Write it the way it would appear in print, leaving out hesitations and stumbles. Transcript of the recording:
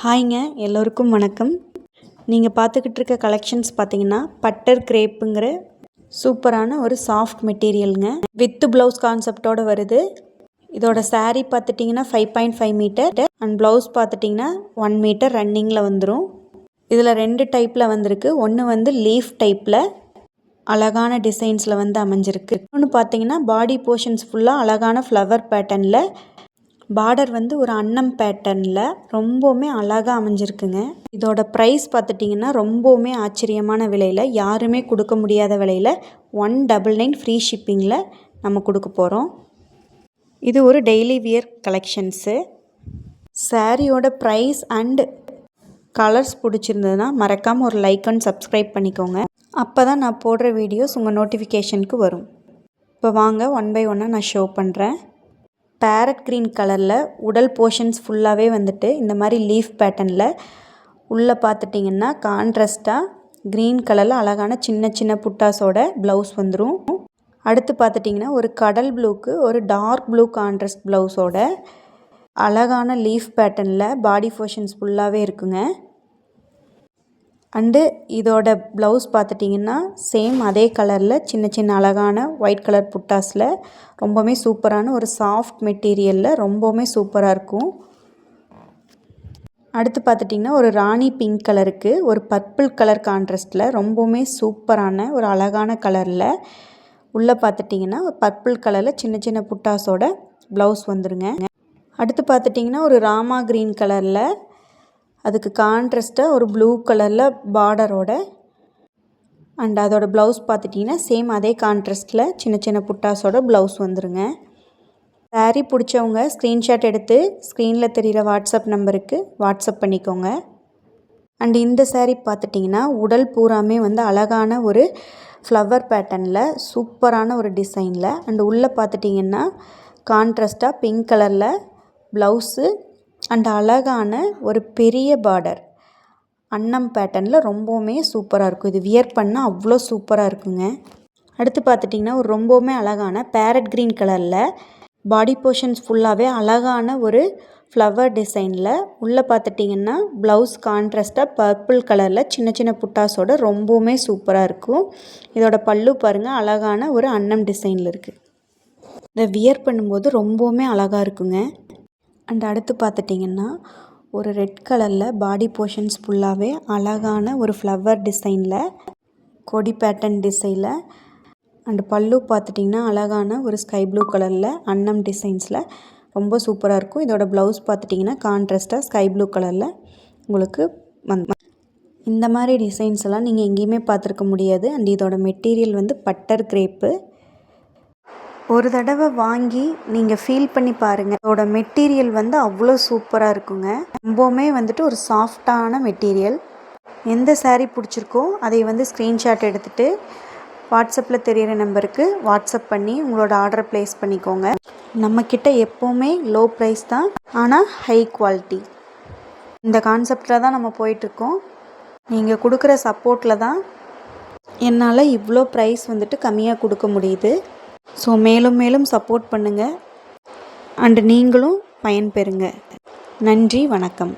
ஹாய்ங்க, எல்லோருக்கும் வணக்கம். நீங்கள் பார்த்துக்கிட்டு இருக்க கலெக்ஷன்ஸ் பார்த்தீங்கன்னா பட்டர் கிரேப்புங்கிற சூப்பரான ஒரு சாஃப்ட் மெட்டீரியலுங்க. வித் ப்ளவுஸ் கான்செப்டோடு வருது. இதோட saree பார்த்துட்டிங்கன்னா 5.5 மீட்டர் அண்ட் ப்ளவுஸ் பார்த்துட்டிங்கன்னா 1 மீட்டர் ரன்னிங்கில் வந்துடும். இதில் 2 டைப்பில் வந்திருக்கு. ஒன்று வந்து லீஃப் டைப்பில் அழகான டிசைன்ஸில் வந்து அமைஞ்சிருக்கு. இன்னொன்று பார்த்தீங்கன்னா பாடி போர்ஷன்ஸ் ஃபுல்லாக அழகான ஃப்ளவர் பேட்டர்னில், பார்டர் வந்து ஒரு அன்னம் பேட்டர்னில் ரொம்பவுமே அழகாக அமைஞ்சிருக்குங்க. இதோட ப்ரைஸ் பார்த்துட்டிங்கன்னா ரொம்பவுமே ஆச்சரியமான விலையில், யாருமே கொடுக்க முடியாத விலையில் 199 ஃப்ரீ ஷிப்பிங்கில் நம்ம கொடுக்க போகிறோம். இது ஒரு டெய்லி வியர் கலெக்ஷன்ஸு. சாரியோட ப்ரைஸ் அண்டு கலர்ஸ் பிடிச்சிருந்ததுன்னா மறக்காமல் ஒரு லைக் அண்ட் சப்ஸ்கிரைப் பண்ணிக்கோங்க. அப்போ தான் நான் போடுற வீடியோஸ் உங்கள் நோட்டிஃபிகேஷனுக்கு வரும். இப்போ வாங்க ஒன் பை ஒன்னாக நான் ஷோ பண்ணுறேன். பேரட் க்ரீன் கலரில் உடல் போர்ஷன்ஸ் ஃபுல்லாகவே வந்துட்டு இந்த மாதிரி லீஃப் பேட்டர்னில் உள்ளே பார்த்துட்டிங்கன்னா கான்ட்ராஸ்ட்டாக க்ரீன் கலரில் அழகான சின்ன சின்ன புட்டாஸோட ப்ளவுஸ் வந்துடும். அடுத்து பார்த்துட்டிங்கன்னா ஒரு கடல் ப்ளூக்கு ஒரு டார்க் ப்ளூ கான்ட்ராஸ்ட் ப்ளவுஸோட அழகான லீஃப் பேட்டர்னில் பாடி போர்ஷன்ஸ் ஃபுல்லாகவே இருக்குங்க. அண்டு இதோட ப்ளவுஸ் பார்த்துட்டிங்கன்னா சேம் அதே கலரில் சின்ன சின்ன அழகான ஒயிட் கலர் புட்டாஸில் ரொம்பவுமே சூப்பரான ஒரு சாஃப்ட் மெட்டீரியலில் ரொம்பவுமே சூப்பராக இருக்கும். அடுத்து பார்த்துட்டிங்கன்னா ஒரு ராணி பிங்க் கலருக்கு ஒரு பர்பிள் கலர் கான்ட்ராஸ்ட்டில் ரொம்பவுமே சூப்பரான ஒரு அழகான கலரில் உள்ளே பார்த்துட்டிங்கன்னா ஒரு பர்பிள் கலரில் சின்ன சின்ன புட்டாஸோட ப்ளவுஸ் வந்துடுங்க. அடுத்து பார்த்துட்டிங்கன்னா ஒரு ராமா க்ரீன் கலரில் அதுக்கு கான்ட்ராஸ்ட்டாக ஒரு ப்ளூ கலரில் பார்டரோட அண்ட் அதோட ப்ளவுஸ் பார்த்துட்டிங்கன்னா சேம் அதே கான்ட்ராஸ்ட்டில் சின்ன சின்ன புட்டாஸோட ப்ளவுஸ் வந்துடுங்க. சாரீ பிடிச்சவங்க ஸ்க்ரீன்ஷாட் எடுத்து ஸ்க்ரீனில் தெரிகிற வாட்ஸ்அப் நம்பருக்கு வாட்ஸ்அப் பண்ணிக்கோங்க. அண்ட் இந்த சாரீ பார்த்துட்டிங்கன்னா உடல் பூராமே வந்து அழகான ஒரு ஃப்ளவர் பேட்டர்னில் சூப்பரான ஒரு டிசைனில் அண்ட் உள்ளே பார்த்துட்டிங்கன்னா கான்ட்ராஸ்ட்டாக பிங்க் கலரில் ப்ளவுஸு அண்ட் அழகான ஒரு பெரிய பார்டர் அன்னம் பேட்டர்னில் ரொம்பவுமே சூப்பராக இருக்கும். இது வியர் பண்ணால் அவ்வளோ சூப்பராக இருக்குங்க. அடுத்து பார்த்துட்டிங்கன்னா ஒரு ரொம்பவுமே அழகான பேரட் க்ரீன் கலரில் பாடி போர்ஷன்ஸ் ஃபுல்லாகவே அழகான ஒரு ஃப்ளவர் டிசைனில் உள்ளே பார்த்துட்டிங்கன்னா ப்ளவுஸ் கான்ட்ராஸ்ட்டாக பர்பிள் கலரில் சின்ன சின்ன புட்டாஸோட ரொம்பவுமே சூப்பராக இருக்கும். இதோட பல்லு பாருங்கள் அழகான ஒரு அன்னம் டிசைனில் இருக்குது. இதை வியர் பண்ணும்போது ரொம்பவுமே அழகாக இருக்குங்க. அண்ட் அடுத்து பார்த்துட்டிங்கன்னா ஒரு ரெட் கலரில் பாடி போர்ஷன்ஸ் ஃபுல்லாகவே அழகான ஒரு ஃப்ளவர் டிசைனில் கொடி பேட்டர்ன் டிசைனில் அண்டு பல்லு பார்த்துட்டிங்கன்னா அழகான ஒரு ஸ்கை ப்ளூ கலரில் அன்னம் டிசைன்ஸில் ரொம்ப சூப்பராக இருக்கும். இதோட ப்ளவுஸ் பார்த்துட்டிங்கன்னா கான்ட்ராஸ்ட்டாக ஸ்கை ப்ளூ கலரில் உங்களுக்கு இந்த மாதிரி டிசைன்ஸ் எல்லாம் நீங்கள் எங்கேயுமே பார்த்துருக்க முடியாது. அண்ட் இதோட மெட்டீரியல் வந்து பட்டர் கிரேப்பு. ஒரு தடவை வாங்கி நீங்கள் ஃபீல் பண்ணி பாருங்கள். இதோட மெட்டீரியல் வந்து அவ்வளோ சூப்பராக இருக்குங்க. ரொம்பவுமே வந்துட்டு ஒரு சாஃப்டான மெட்டீரியல். எந்த சாரீ பிடிச்சிருக்கோ அதை வந்து ஸ்க்ரீன்ஷாட் எடுத்துகிட்டு வாட்ஸ்அப்பில் தெரிகிற நம்பருக்கு வாட்ஸ்அப் பண்ணி உங்களோட ஆர்டரை ப்ளேஸ் பண்ணிக்கோங்க. நம்மக்கிட்ட எப்போவுமே லோ ப்ரைஸ் தான், ஆனால் ஹை குவாலிட்டி. இந்த கான்செப்டில் தான் நம்ம போயிட்டுருக்கோம். நீங்கள் கொடுக்குற சப்போர்ட்டில் தான் என்னால் இவ்வளோ ப்ரைஸ் வந்துட்டு கம்மியாக கொடுக்க முடியுது. ஸோ மேலும் மேலும் சப்போர்ட் பண்ணுங்கள் அண்டு நீங்களும் பயன்பெறுங்க. நன்றி, வணக்கம்.